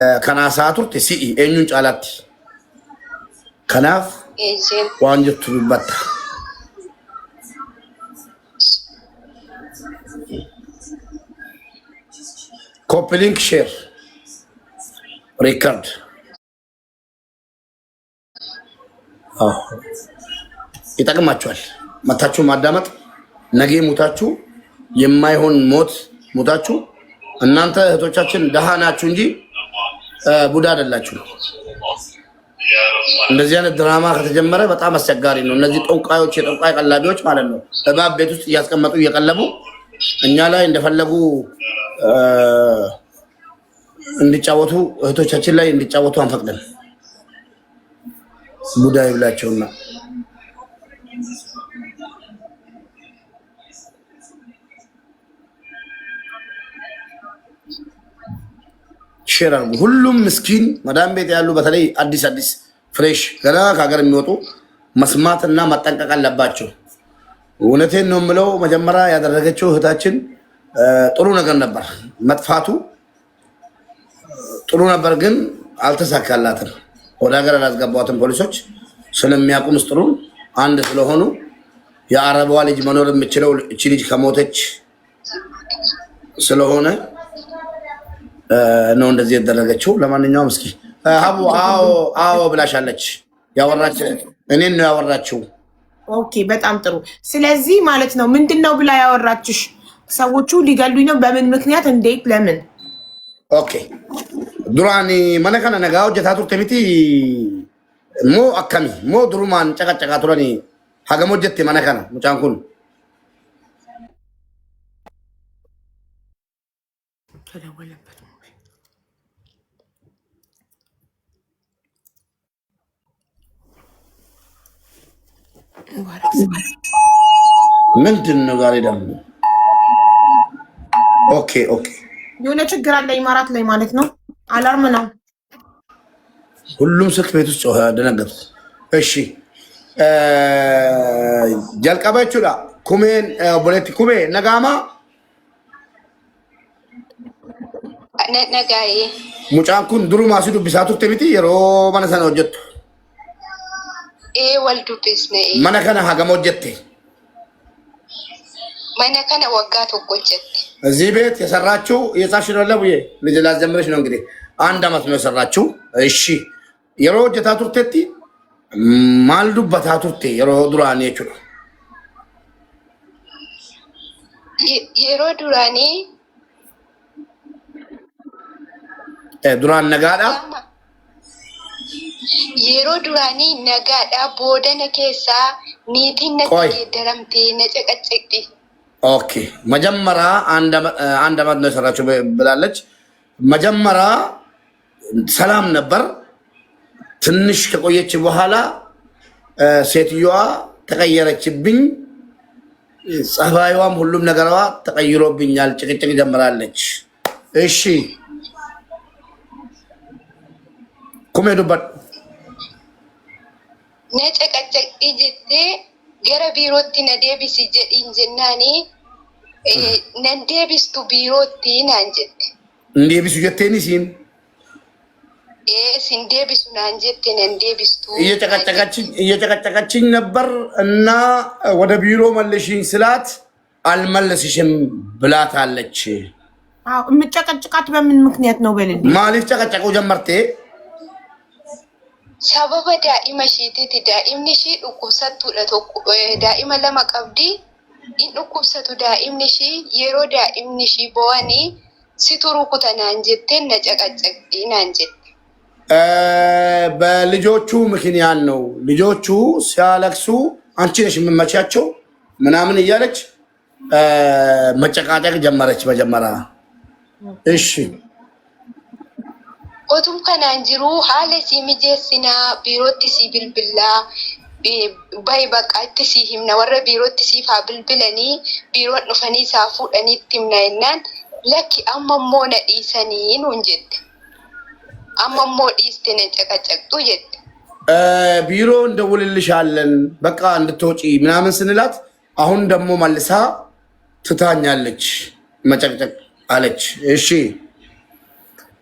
kanaasaa turte si'i eenyuun caalaatti. Kanaaf waan jettu dubbatta. Copy link share record. ይጠቅማችኋል። መታችሁ ማዳመጥ ነገ ሙታችሁ የማይሆን ሞት ሙታችሁ እናንተ እህቶቻችን ደሃ ናችሁ እንጂ ቡዳ አይደላችሁ። እንደዚህ አይነት ድራማ ከተጀመረ በጣም አስቸጋሪ ነው። እነዚህ ጠንቋዮች የጠንቋይ ቀላቢዎች ማለት ነው እባብ ቤት ውስጥ እያስቀመጡ እየቀለቡ እኛ ላይ እንደፈለጉ እንዲጫወቱ እህቶቻችን ላይ እንዲጫወቱ አንፈቅድም። ቡዳ ይብላቸውና ሼር አድርጉ። ሁሉም ምስኪን መዳም ቤት ያሉ በተለይ አዲስ ፍሬሽ ገና ከሀገር የሚወጡ መስማትና መጠንቀቅ አለባቸው። እውነቴን ነው የምለው። መጀመሪያ ያደረገችው እህታችን ጥሩ ነገር ነበር። መጥፋቱ ጥሩ ነበር፣ ግን አልተሳካላትም። ወደ ሀገር አላስገባትም። ፖሊሶች ስለሚያውቁ ምስጢሩን አንድ ስለሆኑ የአረቧ ልጅ መኖር የምችለው እቺ ልጅ ከሞተች ስለሆነ ነው እንደዚህ ያደረገችው። ለማንኛውም እስኪ ሀቡ አዎ ብላሻለች። ያወራች እኔን ነው ያወራችው። ኦኬ በጣም ጥሩ። ስለዚህ ማለት ነው ምንድነው ብላ ያወራችሽ? ሰዎቹ ሊገሉኝ ነው። በምን ምክንያት? እንዴት? ለምን? ኦኬ ዱራኒ መነከነ ነጋ ሆጀታ ቱርቴ ሚቲ ሞ አካሚ ሞ ድሩማን ጨቀጨቃ ቱረኒ ሀገም ሆጀቴ መነከነ ሙጫን ኩን ምንድን ነው ዛሬ ደግሞ? ኦኬ የሆነ ችግር አለ ኢማራት ላይ ማለት ነው። አላርም ነው። ሁሉም ስልክ ቤት ውስጥ ጮኸ። ደነገጥኩ። እሺ ጀልቀበቹ ላ ኩሜን ቦሌቲ ኩሜ ነጋማ ነጋዬ ሙጫን ኩን ድሩ ማሲዱ ቢሳቱ ተሚቲ የሮ ማነሰነ ወጀቱ ወልዱ ቢስነ ማነከነ ሀገም ወጀቴ ማነከነ ወጋት ወጀቴ እዚህ ቤት የሰራችው የጻፍሽ ነው ለቡዬ ልጅ ላዘምረሽ ነው እንግዲህ 1 አመት ነው የሰራችው። እሺ የሮ ወጀታ ቱርቴቲ ማልዱ በታ ቱርቴ የሮ ዱራኒ ይችላል የሮ ዱራኒ ዱራን ነጋዳ የሮ ዱራኒ ነጋዳ ቦደነ ኬሳ ኒቲነ ተገደረምቴ ነጨቀጨቅቲ ኦኬ መጀመሪያ አንድ አመት ነው የሰራችው ብላለች። መጀመሪያ ሰላም ነበር። ትንሽ ከቆየች በኋላ ሴትዮዋ ተቀየረችብኝ። ጸባይዋም ሁሉም ነገሯ ተቀይሮብኛል። ጭቅጭቅ ጀምራለች። እሺ ኩሜ ዱበት ነጨቀጨቅቲ ጀቴ ገረ ቢሮቲ ነዴቢስ ጀዲን ጀናኒ ነንዴቢስቱ ቢሮቲ ናንጀት እንዴቢሱ ጀቴኒ ሲን ሲንዴቢሱ ናንጀት ነንዴቢስቱ እየጨቀጨቀችኝ ነበር እና ወደ ቢሮ መልሽኝ ስላት አልመለስሽም ብላታለች። የምጨቀጭቃት በምን ምክንያት ነው? በልልኝ ማሊፍ ጨቀጨቁ ጀመርቴ sababa daa'ima ishiitiiti. Daa'imni ishii dhukkubsattuudha. Daa'ima 2 qabdi. In dhukkubsatu daa'imni ishii yeroo daa'imni ishii bo'anii situ rukuta naan jettee na caqacaqxii naan jette. በልጆቹ ምክንያት ነው። ልጆቹ ሲያለቅሱ አንቺ ነሽ የምመቻቸው ምናምን እያለች መጨቃጨቅ ጀመረች መጀመሪያ። እሺ otum kanaan jiru haala si mijeessinaa biirootti si bilbilaa bayi bakka itti si himna warra biirootti siif haa bilbilanii biiroon dhufanii isaa fuudhanii itti himna jennaan lakki amma immoo na dhiisanii nuun jette. Amma immoo dhiiste na caqacaqxu jette. ቢሮ እንደውልልሻለን በቃ እንድትወጪ ምናምን ስንላት አሁን ደግሞ መልሳ ትታኛለች። መጨቅጨቅ አለች። እሺ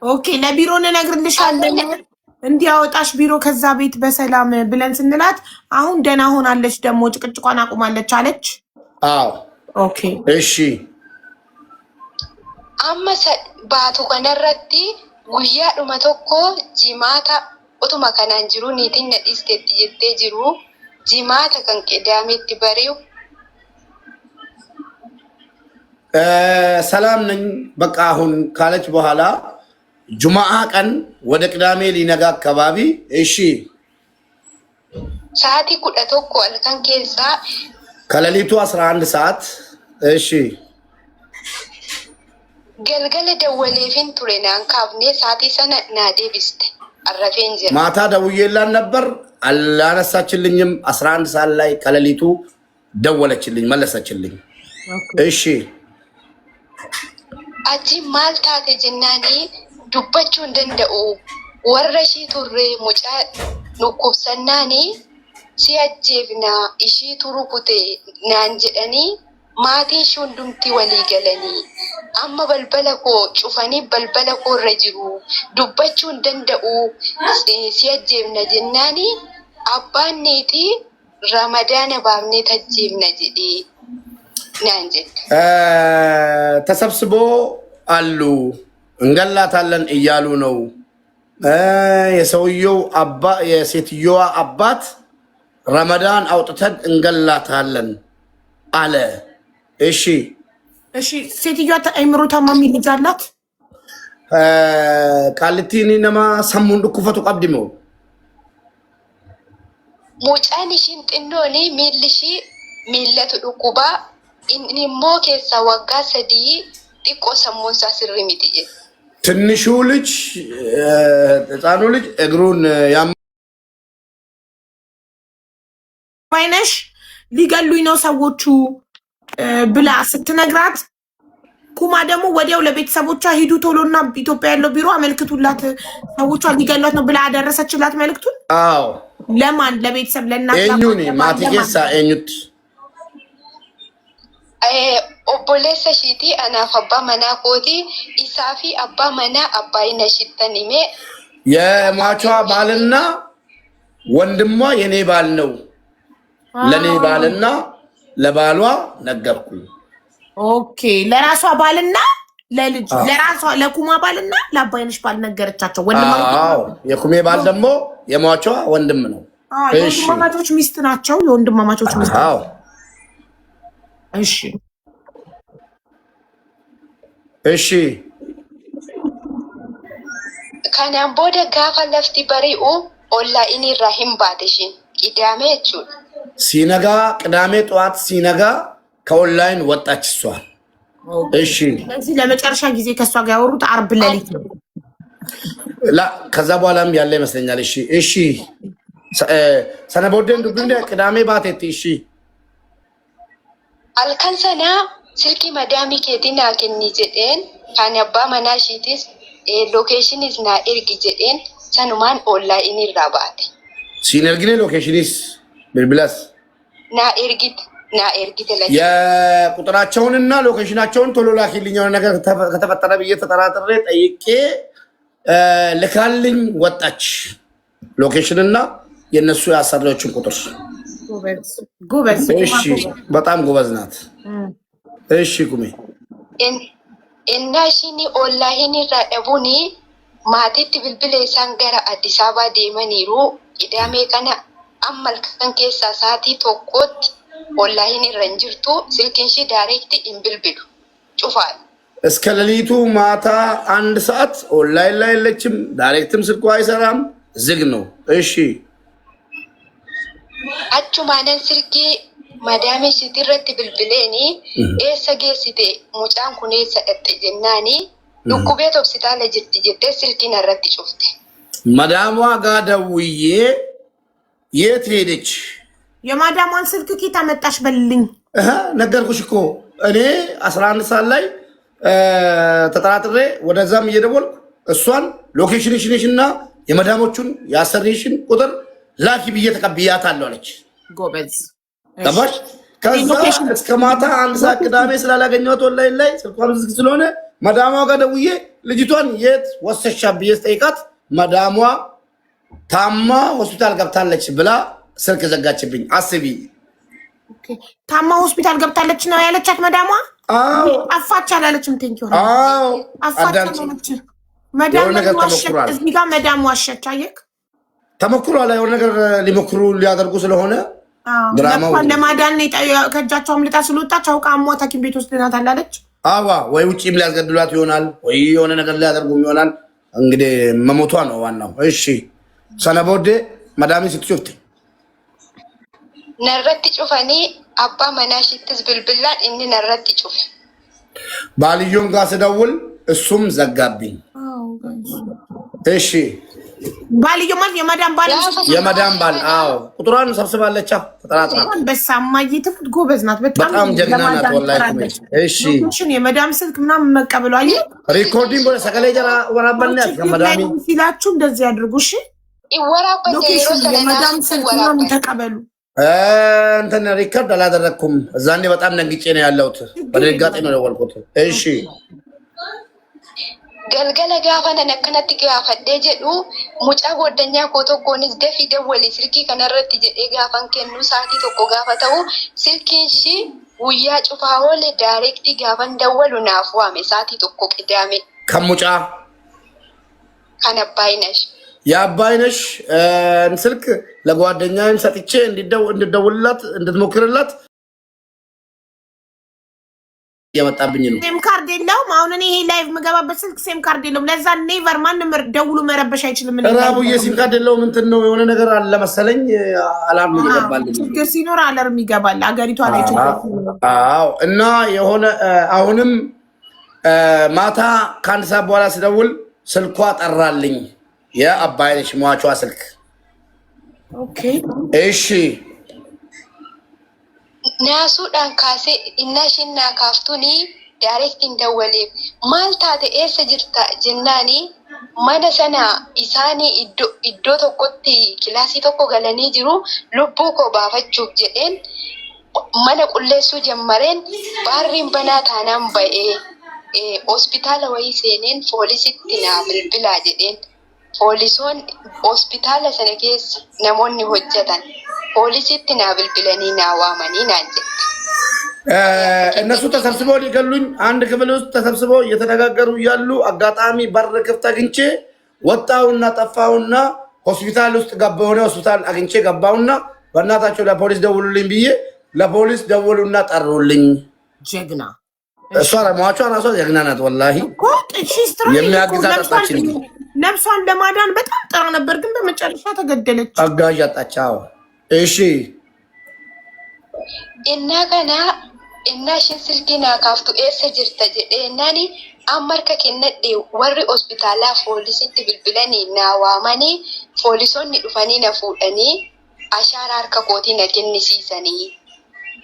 ኦኬ ለቢሮ እንነግርልሻለን እንዲያወጣሽ ቢሮ ከዛ ቤት በሰላም ብለን ስንላት አሁን ደህና ሆናለች ደግሞ ጭቅጭቋን አቁማለች አለች። አዎ ኦኬ እሺ አመሰ ባቱ ከነረቲ ጉያ ዱማ ቶኮ ጂማታ ኦቱማ ከናን ጅሩ ኒቲን ነዲስቴት ጀቴ ጅሩ ጂማታ ከን ቅዳሜት በሪው ሰላም ነኝ በቃ አሁን ካለች በኋላ ጁማአ ቀን ወደ ቅዳሜ ሊነጋ አካባቢ እሺ ሰዓቲ ኩዳ ቶኮ አልካን ኬሳ ከሌሊቱ 11 ሰዓት እሺ ገልገለ ደወሌፊን ቱሬናን ካብኔ ሰዓቲ ሰነ ናዴ ቢስተ አረፌን ጀ ማታ ደውዬላን ነበር አላነሳችልኝም 11 ሰዓት ላይ ከሌሊቱ ደወለችልኝ መለሰችልኝ እሺ አጂ ማልታቴ ጀናኒ ዱበቹ እንደንደኡ ወረሺ ቱሬ ሙጫ ኑኩሰናኒ ሲያጀብና እሺ ቱሩኩቴ ናንጀኒ ማቲ ሹንዱምቲ ወሊ ገለኒ አማ በልበለኮ ጩፈኒ በልበለኮ ረጅሩ ዱበቹ እንደንደኡ ሲያጀብና ጀናኒ አባኔቲ ረመዳን ባብኔ ተጀብና ጀዲ ናንጀ ተሰብስቦ አሉ እንገላታለን እያሉ ነው። የሰውየው አባ የሴትዮዋ አባት ረመዳን አውጥተን እንገላታለን አለ። እሺ እሺ ሴትዮዋ አይምሮ ታማሚ ልጅ አላት። ቃልቲኒ ነማ ሰሙን ድኩፈቱ ቀብድሞ ሙጫኒ ሽንጥኖኒ ሚልሺ ሚለቱ ዱኩባ ኢንሞ ኬሳ ወጋ ሰዲ ጢቆ ሰሞንሳ ስርሚት ይጀ ትንሹ ልጅ ህፃኑ ልጅ እግሩን ባይነሽ ሊገሉኝ ነው ሰዎቹ ብላ ስትነግራት ኩማ ደግሞ ወዲያው ለቤተሰቦቿ ሂዱ ቶሎና ኢትዮጵያ ያለው ቢሮ አመልክቱላት ሰዎቿ ሊገሏት ነው ብላ አደረሰችላት መልክቱን። አዎ ለማን? ለቤተሰብ ለእናት ኤኙኒ ማቲኬሳ ኤኙት ኦቦሌሰ ሺቲ አናፍ አባ መና ኮቲ ኢሳፊ አባ መና አባይ ነሽተኒሜ የሟቿ ባልና ወንድሟ የኔ ባል ነው። ለኔ ባልና ለባሏ ነገርኩ። ኦኬ ለራሷ ባልና ለልጅ ለራሷ ለኩማ ባልና ለአባይነሽ ባል ነገረቻቸው። አዎ የኩሜ ባል ደግሞ የሟቿ ወንድም ነው። እሺ የወንድማማቾች ሚስት ናቸው። የወንድማማቾች ሚስት አዎ እሺ እሺ ከናን ቦደ ጋፋ ለፍቲ በሪኡ ኦንላይን ራሂም ባደሽን ቅዳሜ ቹ ሲነጋ ቅዳሜ ጠዋት ሲነጋ ከኦንላይን ወጣች እሷ። እሺ ስለዚህ ለመጨረሻ ጊዜ ከሷ ጋር ያወሩት አርብ ሌሊት ነው። ላ ከዛ በኋላም ያለ ይመስለኛል። እሺ እሺ ሰነቦደን ዱብንደ ቅዳሜ ባቴት እሺ አልከንሰና ስልኪ መዳሚ ኬቲና ከኒ ጀዴን ካነባ መናሺቲስ ሎኬሽንስ ና ኤርጊ ጀዴን ሰኑማን ኦንላይን ይራባቴ ሲነርግኔ ሎኬሽንስ ብልብላስ ና ኤርጊት ላይ የቁጥራቸውንና ሎኬሽናቸውን ቶሎ ላኪልኝ። ነገር ከተፈጠረ ብዬ ተጠራጥሬ ጠይቄ ልካልኝ ወጣች። ሎኬሽንና የነሱ ያሰራዎችን ቁጥር ጎበዝ። እሺ በጣም ጎበዝ ናት። እሺ ኩሜ እናሽኒ ኦንላይን ራደቡኒ ማቲት ብልብሌ ሳንገራ አዲስ አበባ ዴመኒሩ ቅዳሜ ከና አመል ከን ኬሳ ሳቲ ቶኮት ኦንላይን ረንጅርቱ ስልኪንሺ ዳይሬክት ኢምብልብሉ ጩፋል እስከ ሌሊቱ ማታ 1 ሰዓት ኦንላይን ላይ የለችም። ዳይሬክትም ስልኳ አይሰራም፣ ዝግ ነው። እሺ አቹማነን ስልኪ ማዳሜ ሲትረት ብልብሌኒ ኤሰጌሲቴ ሙጫን ኩኔ ሰጠ ጀናኒ ዱኩቤት ሆስፒታል ጅርቲ ጀቴ ስልኪን አረት ጩፍቴ ማዳሟ ጋር ደውዬ የት ሄደች? የማዳሟን ስልክ ኬት አመጣሽ በልልኝ። ነገርኩሽ እኮ እኔ 11 ሰዓት ላይ ተጠራጥሬ ወደዛም እየደወልኩ እሷን ሎኬሽንሽንና የማዳሞቹን ያሰሪሽን ቁጥር ላኪ ብዬ ተቀብያታለሁ አለች። ጎበዝ ተባሽ። ከዛ እስከ ማታ 1 ሰዓት ቅዳሜ ስላላገኘኋት ኦንላይን ላይ ስልኳም ዝግ ስለሆነ ማዳሟ ጋር ደውዬ ልጅቷን የት ወሰሻ ብዬ ስጠይቃት መዳሟ ታማ ሆስፒታል ገብታለች ብላ ስልክ ዘጋችብኝ። አስቢ። ታማ ሆስፒታል ገብታለች ነው ያለቻት መዳሟ? አዎ አፋች አላለችም። ቴንኪው። አዎ አፋች አላለች መዳሟ። እዚህ ጋር መዳሟ ዋሸች። አየክ ተሞክሮ ላይ የሆነ ነገር ሊሞክሩ ሊያደርጉ ስለሆነ ድራማው ለማዳን ከእጃቸው አምልጣ ስለወጣች አውቃ አሟት ሐኪም ቤት ወስደናታል አለች። አዋ ወይ ውጪም ሊያስገድሏት ይሆናል ወይ የሆነ ነገር ሊያደርጉም ይሆናል። እንግዲህ መሞቷ ነው ዋናው። እሺ ሰነቦዴ መዳሚ ስትሹፍት ነረት ጩፈኒ አባ መናሽትስ ብልብላን እኒ ነረት ጩፍ ባልዮን ጋር ስደውል እሱም ዘጋብኝ። እሺ ባልዮ ማለት የመዳም ባል አዎ ቁጥሯን ሰብስባለች። ተጠራጥራ በሳማዬ ትፍት ጎበዝ ናት። በጣም ጀግና ናት ወላሂ። እሺ የመዳም ስልክ ምናምን መቀበሉ አይ ሪኮርዲንግ ወደ ሰከለ ጀራ ወራበልናት ከመዳሚ ሲላችሁ እንደዚህ አድርጉ። እሺ ይወራበል የመዳም ስልክ ምናምን ተቀበሉ። እንትን ሪከርድ አላደረኩም። እዛኔ በጣም ነግጬ ነው ያለሁት። በድንጋጤ ነው የደወልኩት። እሺ ገልገለ ጋፈነ ነከነት ጋፈደ ጀዱ ሙጫ ጎደኛ ኮቶኮንስ ደፊ ደወሊ ስልኪ ከነረት ጀዴ ጋፈን ከኑ ሳቲ ቶኮ ጋፈተው ስልኪንሺ ውያ ጩፋሆለ ዳይሬክት ጋፈን ደወሉ ናፉ አሜ ሳቲ ቶኮ ቅዳሜ ከሙጫ ከነባይነሽ ያባይነሽ ስልክ ለጓደኛዬም ሰጥቼ እንድደውልላት እንድትሞክርላት ያመጣብኝ ነው። ሴም ካርድ የለውም። አሁን እኔ ይሄ ላይቭ ምገባበት ስልክ ሴም ካርድ የለውም። ለዛ ኔቨር ማንም ደውሎ መረበሽ አይችልም። ራቡዬ ሴም ካርድ የለውም። እንትን ነው የሆነ ነገር አለ መሰለኝ። አላርም ይገባል። ችግር ሲኖር አላርም ይገባል። አገሪቷ ላይ ችግር ሲኖር አዎ። እና የሆነ አሁንም ማታ ከአንድ ሰዓት በኋላ ስደውል ስልኳ ጠራልኝ። የአባይነሽ ሟቿ ስልክ። ኦኬ እሺ ናሱ ዳንካሴ እናሽና ካፍቱኒ ዳይሬክት እንደወሌ ማልታተ ኤሰ ጅርታ ጀናኒ ማነሰና ኢሳኒ ኢዶ ቶኮቲ ክላሲ ቶኮ ገለኒ ጅሩ ልቡ ኮ ባፈቹፍ ጀዴን ማነ ቁሌሱ ጀመረን ባሪን በናታናም በኤ ሆስፒታል ወይ ሴኔን ፖሊሲቲና ብልብላ ጀዴን ፖሊሶን ሆስፒታል ሰነኬስ ነሞኒ ሆጀታን ፖሊሲቲና ብልብለኒ ናዋማኒ ናንጀ እነሱ ተሰብስበው ሊገሉኝ አንድ ክፍል ውስጥ ተሰብስበው እየተነጋገሩ ያሉ አጋጣሚ በር ክፍት አግኝቼ ወጣውና ጠፋውና ሆስፒታል ውስጥ ገባውና ሆስፒታል አግኝቼ ገባውና በእናታቸው ለፖሊስ ደውሉልኝ ብዬ ለፖሊስ ደውሉና ጠሩልኝ። ጀግና እሷ ሟቿ ራሷ ጀግና ናት ወላሂ። የሚያግዛት አጣችኝ። ነፍሷን ለማዳን በጣም ጥራ ነበር፣ ግን በመጨረሻ ተገደለች። አጋዥ አጣቻው። እሺ እና ገና እና ሽንስልኪና ካፍቱ ኤሰ ጅርተ ጀዴናኒ አመርከ ከነዴ ወሪ ሆስፒታላ ፖሊሲቲ ብልብለኒ ናዋማኒ ፖሊሶኒ ዱፈኒ ነፉደኒ አሻራ አርከ ኮቲ ነከንሲሰኒ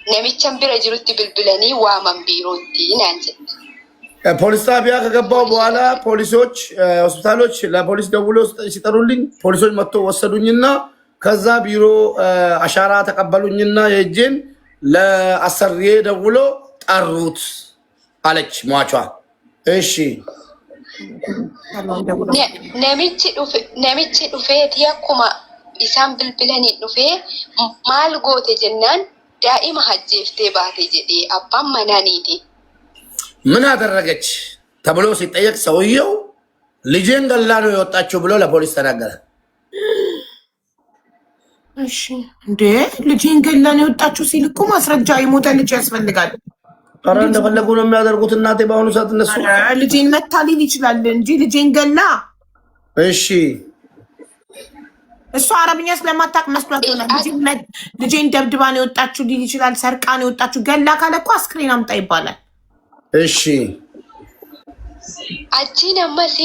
ነሚቸን ቢረ ጅሩቲ ብልብለኒ ዋማን ቢሮቲ ናንጀ ፖሊስ ጣቢያ ከገባው በኋላ ፖሊሶች ሆስፒታሎች ለፖሊስ ደውሎ ሲጠሩልኝ ፖሊሶች መጥቶ ወሰዱኝና ከዛ ቢሮ አሻራ ተቀበሉኝና የእጄን ለአሰሪዬ ደውሎ ጠሩት አለች ሟቿ። እሺ ነሚቺ ዱፌት ያኩማ ኢሳን ብልብለኒ ዱፌ ማል ጎቴ ጀናን ዳኢማ ሀጄፍቴ ባቴ ጀዴ አባም መናኒቲ ምን አደረገች ተብሎ ሲጠየቅ ሰውየው ልጄን ገላ ነው የወጣችው ብሎ ለፖሊስ ተናገረ። እሺ እንዴ ልጄን ገላ ነው የወጣችው ሲል እኮ ማስረጃ የሞተ ልጅ ያስፈልጋል። ኧረ እንደፈለጉ ነው የሚያደርጉት እናቴ። በአሁኑ ሰዓት እነሱ ልጄን መታ ሊል ይችላል እንጂ ልጄን ገላ። እሺ እሱ አረብኛ ስለማታውቅ መስሏት ይሆናል። ልጄን ደብድባ ነው የወጣችው ሊል ይችላል። ሰርቃ ነው የወጣችው። ገላ ካለ እኮ አስክሬን አምጣ ይባላል። እሺ አጂ ነመሲ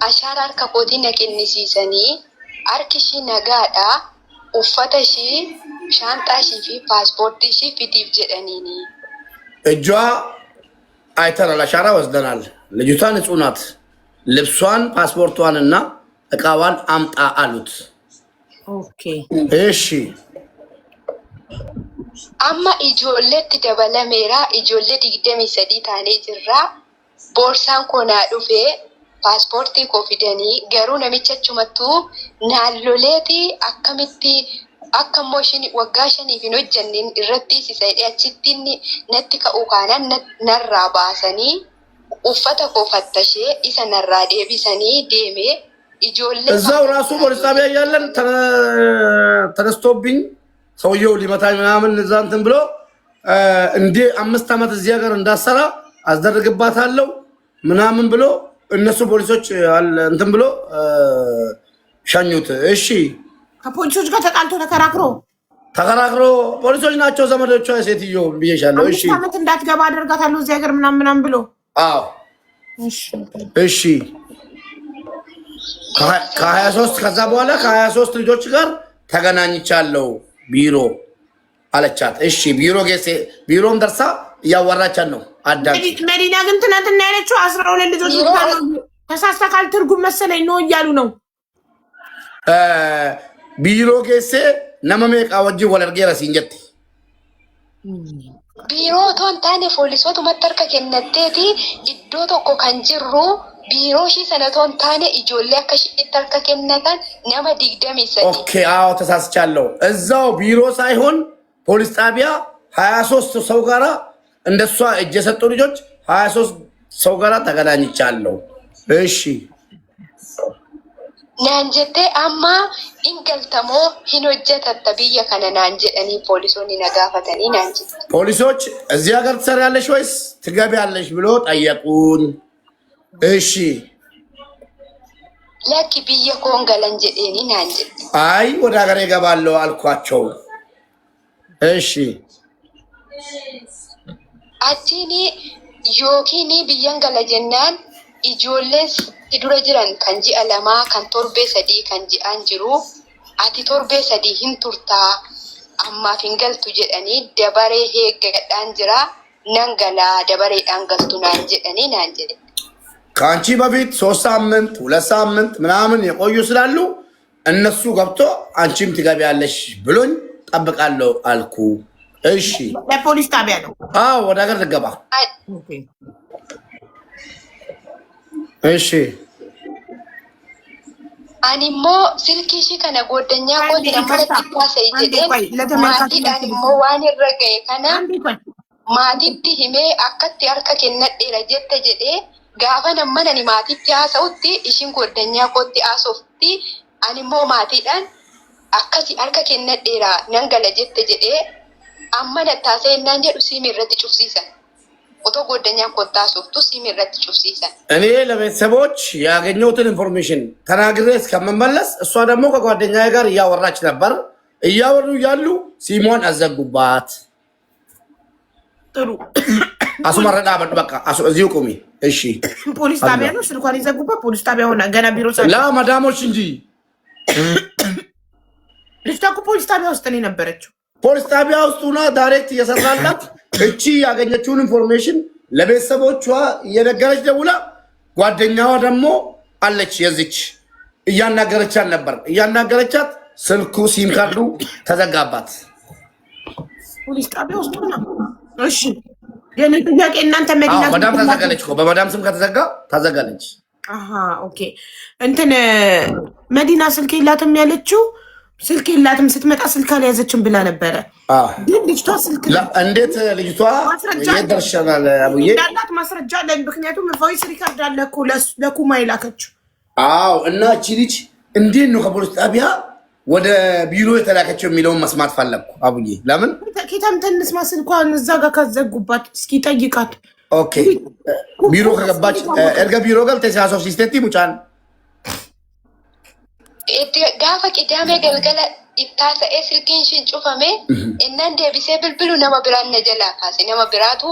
አሻራር ከኮቲ ነቀንሲሰኒ አርክሺ ነጋዳ ኡፈተሺ ሻንጣሺ ፊ ፓስፖርትሺ ፊቲፍ ጀደኒኒ እጇ አይተናል። አሻራ ወስደናል። ልጅቷ ንጹህ ናት። ልብሷን ፓስፖርቷንና እቃዋን አምጣ አሉት። ኦኬ እሺ አማ ኢጆሌት ደበለሜራ ኢጆሌ ዲግደሚ ሰዲ ታኔ ጅራ ቦርሳን ኮና ዱፌ paaspoortii koo fidanii garuu namicha achumatu naalloleeti akkamitti akka immoo waggaa 5 hin hojjanneen irratti sisaidhe achitti natti ka'uu kaanaan narraa baasanii uffata koo fattashee isa narraa deebisanii deemee ijoollee እዛው ራሱ ፖሊስ ጣቢያ ያለን ተነስቶብኝ ሰውየው ሊመታኝ ምናምን እዛ እንትን ብሎ እንዴ 5 ዓመት እዚህ ሀገር እንዳሰራ አስደርግባታለሁ ምናምን ብሎ እነሱ ፖሊሶች እንትን ብሎ ሻኙት። እሺ ከፖሊሶች ጋር ተቃልቶ ተከራክሮ ፖሊሶች ናቸው ዘመዶቿ ሴትዮ ብዬሻለሁ። እሺ 5 ዓመት እንዳትገባ አደርጋታለሁ እዚህ ሀገር ምናምን ብሎ አዎ እሺ ከ23 ከዛ በኋላ ከ23 ልጆች ጋር ተገናኝቻለሁ ቢሮ አለቻት። እሺ ቢሮም ደርሳ እያወራቻት ነው። አዳም መዲና ግን ትናንትና ያለችው 12 ልጆች ጋር ነው። ተሳስተካል ትርጉም መሰለኝ ነው እያሉ ነው። ቢሮ ጌሴ ነመሜቃ ወጂ ወለርጌራ ሲንጀት ቢሮ ቶንታኔ ፖሊሶቱ መተርከ ከነቴቲ ኢዶ ቶኮ ከንጅሩ ቢሮ ሺ ሰነቶን ታኔ ኢጆሌ አከሽ ተርከ ከነታን ነመ ዲግደም ይሰጥ ኦኬ አዎ ተሳስቻለሁ። እዛው ቢሮ ሳይሆን ፖሊስ ጣቢያ 23 ሰው ጋራ እንደሷ እጅ የሰጡ ልጆች 23 ሰው ጋራ ተገናኝቻለሁ። እሺ ናንጀቴ አማ ኢንገልተሞ ሂኖጀተተ ቢየ ከነ ናንጀኒ ፖሊሶኒ ነጋፈተኒ ናንጀ ፖሊሶች እዚህ ሀገር ትሰሪያለሽ ወይስ ትገቢያለሽ ብሎ ጠየቁን። እሺ ለኪ ቢየ ኮንገለን ጀዴኒ ናንጀ አይ ወደ ሀገር እገባለሁ አልኳቸው። እሺ አቺኒ ዮኪኒ ቢየን ገለጀናን ኢጆሌስ ዱረ ጅራን ከንጂ አለማ ከን ቶርቤ ሰዲ ከንጂ አንጅሩ አቲ ቶርቤ ሰዲ ሂንቱርታ አማ ፊንገልቱ ጀደኒ ደበሬ ሄገዳን ጅራ ነንገላ ደበሬ ዳንገልቱ ናንጀኒ ናንጀ ከአንቺ በፊት 3 ሳምንት 2 ሳምንት ምናምን የቆዩ ስላሉ እነሱ ገብቶ አንቺም ትገቢያለሽ ብሎኝ ጠብቃለሁ አልኩ። እሺ ለፖሊስ ጣቢያ ነው። አዎ ወደ ሀገር ልገባ። እሺ አኒሞ ስልኪሺ ከነ ጎደኛ ቆት ለማለት ይታሰይ ጀደ ማቲ አኒሞ ዋን ይረገይ ከና ማቲቲ ሂሜ አከት ያርከ ከነዴራ ጀተ ጀዴ ጋፈ ነመነኒ ማቲቲ ያሰውቲ ኢሽን ጎደኛ ቆት አሶፍቲ አኒሞ ማቲዳን አከቲ አርከ ከነዴራ ነንገለ ጀተ ጀዴ አመነታሰይ እናንጀ ሲሚረት ጩፍሲሰን ኦቶ ጎደኛ ቆጣ ሶፍቱ ሲሚረት ጩፍሲሰን እኔ ለቤተሰቦች ያገኘሁትን ኢንፎርሜሽን ተናግሬ እስከመመለስ እሷ ደግሞ ከጓደኛዬ ጋር እያወራች ነበር። እያወሩ ያሉ ሲሞን አዘጉባት። ጥሩ አሱመረዳ በቃ እዚሁ ቁሚ። እሺ ፖሊስ ጣቢያ ነው ስልኳን ይዘጉባት። ፖሊስ ጣቢያ ሆነ ገና ቢሮ ላ ማዳሞች እንጂ ልጅቷ እኮ ፖሊስ ጣቢያ ውስጥ ነው የነበረችው። ፖሊስ ጣቢያ ውስጥ ሆና ዳይሬክት እየሰራላት እቺ ያገኘችውን ኢንፎርሜሽን ለቤተሰቦቿ እየነገረች ደውላ ጓደኛዋ ደግሞ አለች የዚች እያናገረቻት ነበር። እያናገረቻት ስልኩ ሲም ካርዱ ተዘጋባት። ፖሊስ ጣቢያ ውስጥ ነው። እሺ የኔ ጥያቄ እናንተ መዲና መዳም ተዘጋለች እኮ በመዳም ስም ከተዘጋ ታዘጋለች። አሃ ኦኬ እንትን መዲና ስልክ የላትም ያለችው ስልክ የላትም ስትመጣ ስልክ አልያዘችም ብላ ነበረ። ግን ልጅቷ ስልክ እንዴት ልጅቷ ይደርሻናል አቡዬ ያላት ማስረጃ አለ። ምክንያቱም ቮይስ ሪከርድ አለ እኮ ለኩማ ይላከችው። አዎ እና እቺ ልጅ እንዴት ነው ከፖሊስ ጣቢያ ወደ ቢሮ የተላከችው የሚለውን መስማት ፈለግኩ አቡዬ። ለምን ከታም ተንስማ ስልኳን እዛ ጋር ካዘጉባት እስኪ ጠይቃት። ኦኬ ቢሮ ከገባች ኤርጋ ቢሮ ገብተ ሲያሶፍ ሲስቴቲ ሙጫን ጋፈ ቅዳሜ ገልገለ ኢታሰኤ ስልኪን ሽንጩፈሜ እናን ደቢሴ ብልብሉ ነማ ብራን ነጀላ ካሴ ነማ ብራቱ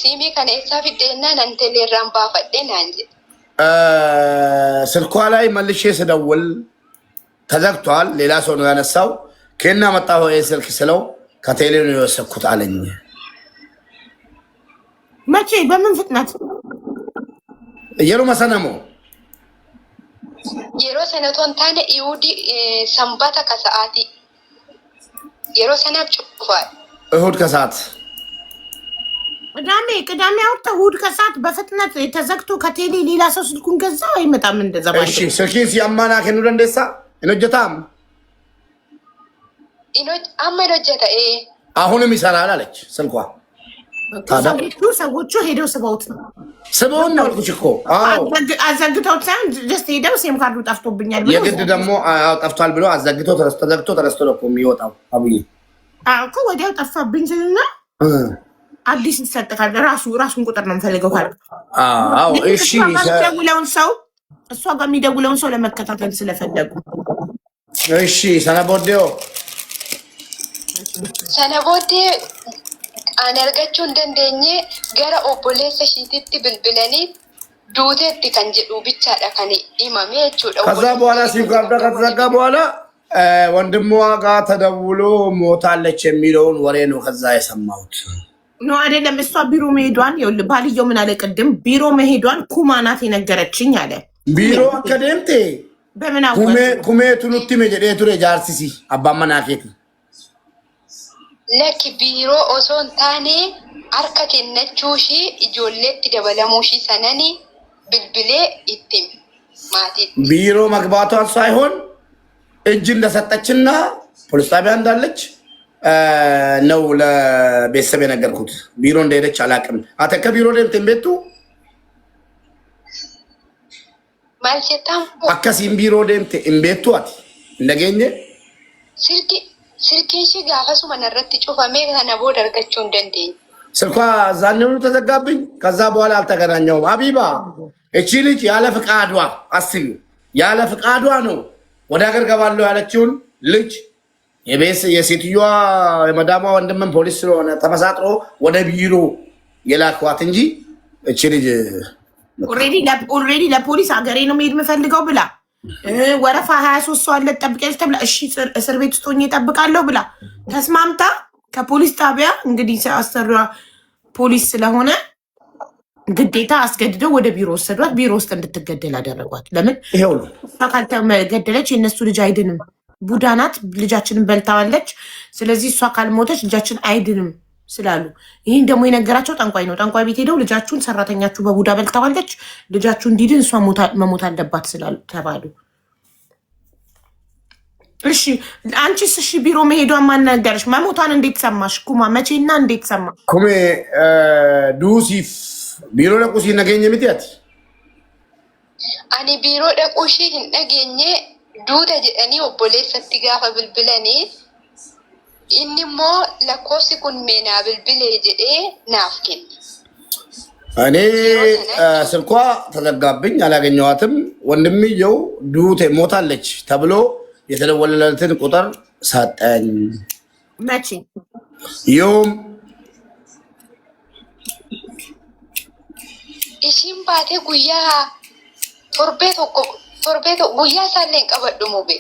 ሲሚ ከነሳ ፊደና ናንተሌ ራምባ ፈደና እንጂ ስልኳ ላይ መልሼ ስደውል ተዘግቷል። ሌላ ሰው ነው ያነሳው። ከና መጣው ስልክ ስለው ከቴሌ ነው የወሰድኩት አለኝ። መቼ በምን ፍጥነት የሮ መሰነሞ የሮ ሰነቶን ታነ ይሁዲ ሰንባታ ከሰዓቲ የሮ ሰናብ ጭፋል እሁድ ከሰዓት ቅዳሜ አውጥተህ እሑድ ከሰዓት በፍጥነት ተዘግቶ ከቴሌ ሌላ ሰው ስልኩን ገዛ አይመጣም። እንደዛ ማለት እሺ ስልኪን ሲያማና ከኑ ደንደሳ እንጀታም አመኖጀታ አሁንም ይሰራል አለች ስልኳ። ሰዎቹ ሄደው ስበውት ነው ስበውን ነው አልኩሽ እኮ። አዘግተውት ሳይሆን ጀስት ሄደው ሲም ካርዱ ጠፍቶብኛል ብሎ የግድ ደግሞ ጠፍቷል ብሎ አዘግተው ተረስቶ ነው እኮ የሚወጣው። አብይ እኮ ወዲያው ጠፋብኝ ስልና አዲስ ይሰጥካል። ራሱን ቁጥር ነው የምፈልገው ካለ እሺ የሚደውለውን ሰው እሷ ጋር የሚደውለውን ሰው ለመከታተል ስለፈለጉ እሺ ሰነቦዴ አነርገቹ እንደንደኘ ገረ ኦቦሌሰ ሺቲቲ ብልብለኒ ዱቴቲ ከንጀዱ ብቻ ደከኒ ኢማሜ ቹ ከዛ በኋላ ሲም ካርዷ ከተዘጋ በኋላ ወንድሟ ጋር ተደውሎ ሞታለች የሚለውን ወሬ ነው ከዛ የሰማሁት። ነው አይደለም። እሷ ቢሮ መሄዷን ይኸውልህ፣ ባልየው ምን አለ ቅድም ቢሮ መሄዷን ኩማናት የነገረችኝ አለ። ቢሮ ከደምቴ በምን አወቀ? ኩሜ ቱኑቲ መጀዴ ቱሬ ጃርሲሲ አባማናኬት ለክ ቢሮ ኦሶን ታኔ አርከ ከነቹሺ ኢጆሌት ደበለሙሺ ሰነኒ ብልብሌ ኢትም ማቲ ቢሮ መግባቷን ሳይሆን እጅ እንደሰጠችና ፖሊስ ጣቢያ እንዳለች ነው ለቤተሰብ የነገርኩት። ቢሮ እንደሄደች አላውቅም። አተከ ቢሮ ደምቴን ቤቱ ማልሸታም አከሲም ቢሮ ደምቴ እንቤቱ አት እንደገኘ ስልኬሽ ጋፈሱ መነረት ጩፋሜ ከነቦ ደርገቹ እንደንዴ ስልኳ ዛኔው ተዘጋብኝ። ከዛ በኋላ አልተገናኘውም። አቢባ እቺ ልጅ ያለ ፍቃዷ አስቢ፣ ያለ ፍቃዷ ነው ወደ ሀገር ገባለሁ ያለችውን ልጅ የሴትዮዋ የመዳሟ ወንድምን ፖሊስ ስለሆነ ተመሳጥሮ ወደ ቢሮ የላኳት እንጂ እቺ ልጅ ኦልሬዲ ለፖሊስ ሀገሬ ነው መሄድ የምፈልገው ብላ ወረፋ 23 ሰው አለ ጠብቀሽ ተብላ እሺ እስር ቤት ውስጥ ሆኜ እጠብቃለሁ ብላ ተስማምታ ከፖሊስ ጣቢያ እንግዲህ አሰሪዋ ፖሊስ ስለሆነ ግዴታ አስገድደው ወደ ቢሮ ወሰዷት። ቢሮ ውስጥ እንድትገደል አደረጓት። ለምን ይሄው ነው ካልተገደለች የእነሱ ልጅ አይድንም። ቡዳ ናት፣ ልጃችንን በልታዋለች። ስለዚህ እሷ ካልሞተች ልጃችን አይድንም ስላሉ ይህን ደግሞ የነገራቸው ጠንቋይ ነው። ጠንቋይ ቤት ሄደው ልጃችሁን ሰራተኛችሁ በቡዳ በልታዋለች፣ ልጃችሁ እንዲድን እሷ መሞት አለባት ስላሉ ተባሉ። እሺ አንቺስ? እሺ ቢሮ መሄዷን ማን ነገረሽ? መሞቷን እንዴት ሰማሽ? ኩማ መቼና እንዴት ሰማሽ? ኩሜ ዱሲፍ ቢሮ ለቁሲ ነገኘ ምትያት አኒ ቢሮ ደቁሺ ነገኘ ዱተ ጀኒ ኦቦሌሰቲ ጋፈ ብልብለኒ ኢኒሞ ለኮሲ ኩን ሜና ብልብሌ ጀዴ ናፍኪን እኔ ስልኳ ተዘጋብኝ፣ አላገኘዋትም። ወንድምየው ዱቴ ሞታለች ተብሎ የተደወለለትን ቁጥር ሰጠኝ። መቼ ዮም ኢሲም ባቴ ጉያ ቶርቤቶ ጉያ ሳለን ቀበድሙ ቤ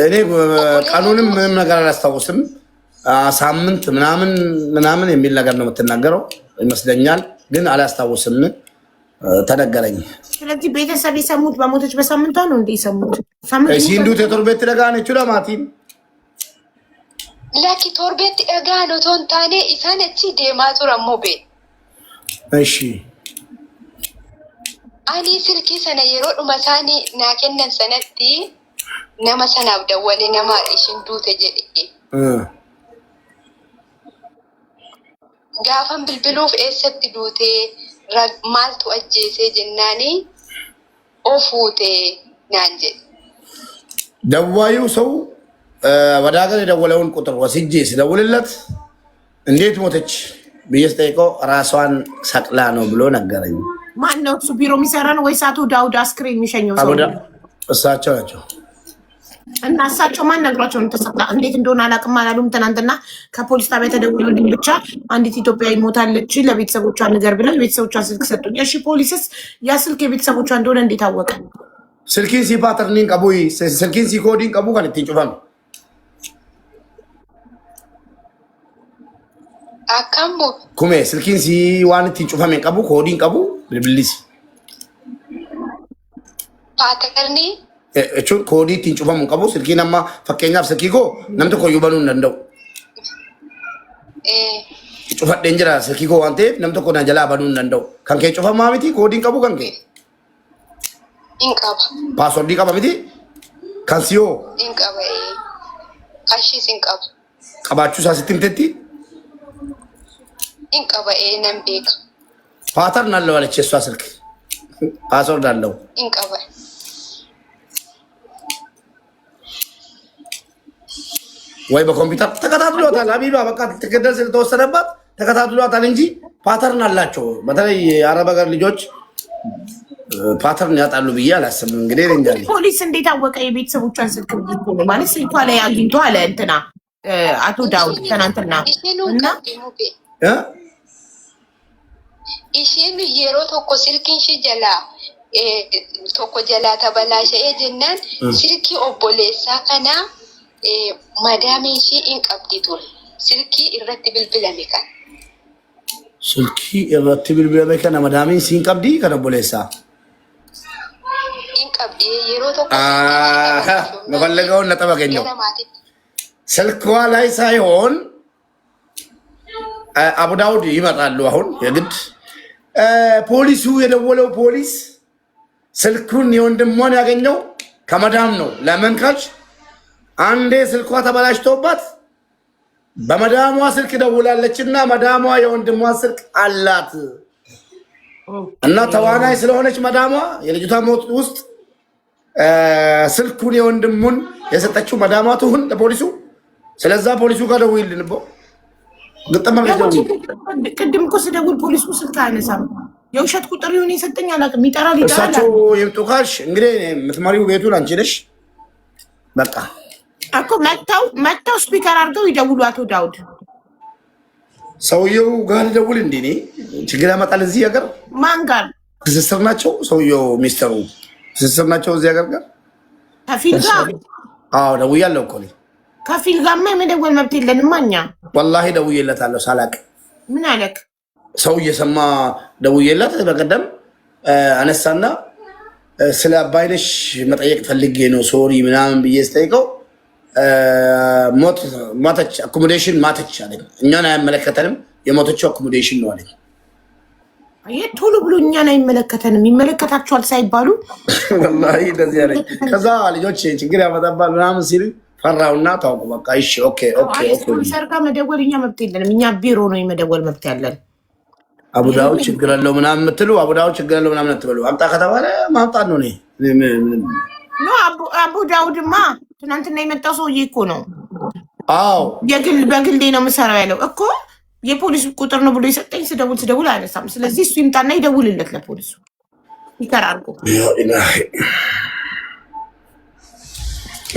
እኔ ቀኑንም ምንም ነገር አላስታውስም። ሳምንት ምናምን የሚል ነገር ነው የምትናገረው ይመስለኛል፣ ግን አላስታውስም። ተነገረኝ። ስለዚህ ቤተሰብ የሰሙት በሞተች በሳምንቷ ነው እንዴ የሰሙት? ሲንዱት የቶርቤት ደጋነች ለማቲን ለኪ ቶርቤት ደጋኖ ቶንታኔ ኢሳነቺ ዴማቱ ረሞቤ እሺ አኒ ስልኪ ሰነ የሮ ዱመሳኒ ናከነን ሰነቲ ነማ ሰናብ ደወለ ነማ ኢሽንዱት ጀዴ ጋፈን ብልብሉፍ ኤሰት ዱቴ ማልቱ አጀሴ ጀናኒ ኦፉቴ ናንጀ ደዋዩ ሰው ወደ ሀገር የደወለውን ቁጥር ወስጄ ሲደውልለት እንዴት ሞተች ብዬ ስጠይቀው ራሷን ሰቅላ ነው ብሎ ነገረኝ። ማን ነው እሱ? ቢሮ የሚሰራ ነው ወይስ አቶ ዳውድ አስክሬን የሚሸኘው ሰው? እሳቸው ናቸው። እና እሳቸው ማን ነግሯቸው ተሰቅላ እንዴት እንደሆነ አላውቅም አላሉም። ትናንትና ከፖሊስ ጣቢያ ተደውሎልኝ ብቻ አንዲት ኢትዮጵያዊ ሞታለች ለቤተሰቦቿ ንገር ብለው የቤተሰቦቿን ስልክ ሰጡኝ። እሺ ፖሊስስ ያ ስልክ የቤተሰቦቿ እንደሆነ እንዴት አወቀ? ስልኪን ሲፓተርኒን ቀቡ ስልኪን ሲኮዲን ቀቡ ካን ትንጩፋም አካምቡ ኩሜ ስልኪን ሲ ዋን ትንጩፋም ቀቡ ኮዲን ቀቡ ብልብሊስ ፓተርኒ እቹን ኮዲ ትንጩፋም ቀቡ ስልኪን አማ ፈከኛፍ ስልኪኮ ነምተ ኮዩ በኑ እንደው Cufadhe jira silkii koo waan ta'eef nam tokko na jalaa banuu hin danda'u. Kan kee cufamaa miti koodiin qabu kan kee. In qaba. Paaswordii qaba miti. Kan siyoo. In qaba. Kashiis in qaba. Qabaachuu isaa sitti himtetti. In qaba nan beeka. Paatern አለው አለች እሷ ስልክ ፓስወርድ አለው እንቀበ ወይ በኮምፒውተር ተከታትሏታል። አቢባ በቃ ትከደል ስለተወሰነባት ተከታትሏታል እንጂ ፓተርን አላቸው። በተለይ የአረብ ሀገር ልጆች ፓተርን ያጣሉ ብዬ አላስብም። እንግዲህ ለንጃሊ ፖሊስ እንዴት አወቀ የቤተሰቦቿን ስልክ ማለት ስልኳ ላይ አግኝቶ አለ እንትና አቶ ዳውድ ትናንትና እና Isheen yeroo tokko silkiin ishee jalaa tokko jalaa tabalaasha'ee jennaan silkii obboleessaa kana madaamiin ishee hin qabdi ture. Silkii irratti bilbilame kan. Silkii irratti bilbilame kana madaamiin ishee hin qabdi kan obboleessaa. Hin qabdi yeroo tokko. Mafallagaውን ነጥብ አገኘው ስልኳ ላይ ሳይሆን አቡ ዳውድ ይመጣሉ አሁን የግድ ፖሊሱ የደወለው ፖሊስ ስልኩን የወንድሟን ያገኘው ከመዳም ነው። ለምን ካልሽ አንዴ ስልኳ ተበላሽቶባት በመዳሟ ስልክ ደውላለችና መዳሟ የወንድሟ ስልክ አላት እና ተዋናይ ስለሆነች መዳሟ የልጅቷ ሞት ውስጥ ስልኩን የወንድሙን የሰጠችው መዳሟ ትሁን ለፖሊሱ። ስለዛ ፖሊሱ ጋር ደውይልን ቦ ቅድም እኮ ስደውል ፖሊሱ ስልክ አያነሳም። የውሸት ቁጥር ይሁን የሰጠኝ አላውቅም። ይጠራል እሳቸው ይምጡ ካልሽ እንግዲህ የምትመሪው ቤቱን አንቺ ነሽ። በቃ እኮ መጥተው ስፒከር አድርገው ይደውሉ። አቶ ዳውድ ሰውየው ጋር ደውል። እንዴ እኔ ችግር ያመጣል እዚህ ሀገር። ማን ጋር ትስስር ናቸው? ሰውየው ሚስተሩ ትስስር ናቸው እዚህ ሀገር ጋር ከፊል ጋር። አዎ ደውያለሁ እኮ ከፊል ጋርማ የመደወል መብት የለንም እኛ። ወላሂ ደውዬለታለሁ ሳላቅ። ምን አለክ? ሰው እየሰማ ደውዬለት በቀደም አነሳና ስለ አባይነሽ መጠየቅ ፈልጌ ነው ሶሪ ምናምን ብዬ ስጠይቀው ሞተች፣ አኮሞዴሽን ማተች አለኝ። እኛን አያመለከተንም የሞተችው አኮሞዴሽን ነው አለኝ። ቶሎ ብሎ እኛን አይመለከተንም ይመለከታችኋል ሳይባሉ ወላሂ እንደዚህ አለኝ። ከዛ ልጆች ችግር ያመጣባል ምናምን ሲሉ ፈራውና ታውቁ በቃ እሺ ኦኬ ስፖንሰር ጋር መደወል እኛ መብት የለንም። እኛ ቢሮ ነው የመደወል መብት ያለን። አቡዳው ችግር አለው ምናምን የምትሉ አቡዳው ችግር አለው ምናምን አትበሉ። አምጣ ከተባለ ማምጣት ነው። ኖ አቡዳውድማ ትናንትና የመጣው ሰውዬ እኮ ነው። አዎ በግልዴ ነው የምሰራው ያለው እኮ የፖሊስ ቁጥር ነው ብሎ የሰጠኝ። ስደውል አያነሳም። ስለዚህ እሱ ይምጣና ይደውልለት ለፖሊሱ ይከራርቁ።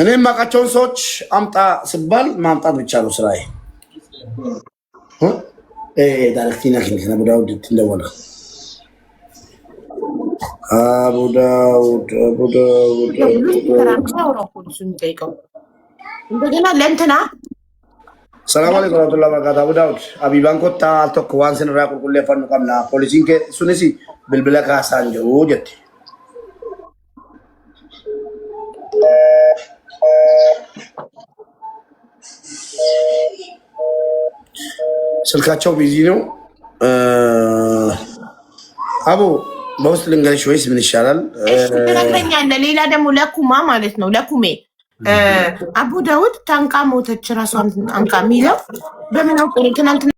እኔ የማውቃቸውን ሰዎች አምጣ ስባል ማምጣት ብቻ ነው ስራዬ። ዳይሬክቲና ከነ አቡዳውድ እንደወላ አቡዳውድ እንደገና ለእንትና ሰላም አለይኩም ወራህመቱላሂ ወበረካቱ። አቡዳውድ አቢባን ኮታ አልተኮ ዋንስን ራቁልቁል ለፈኑ ቀምና ፖሊሲን ከሱነሲ ብልብለካ ሳንጀው ጀት ስልካቸው ቢዚ ነው። አቡ በውስጥ ልንገርሽ ወይስ ምን ይሻላል? ትነግረኛለህ። ሌላ ደግሞ ለኩማ ማለት ነው ለኩሜ አቡ ዳውድ ታንቃ ሞተች ራሷን አንቃ የሚለው በምን አውቆ ትናንትና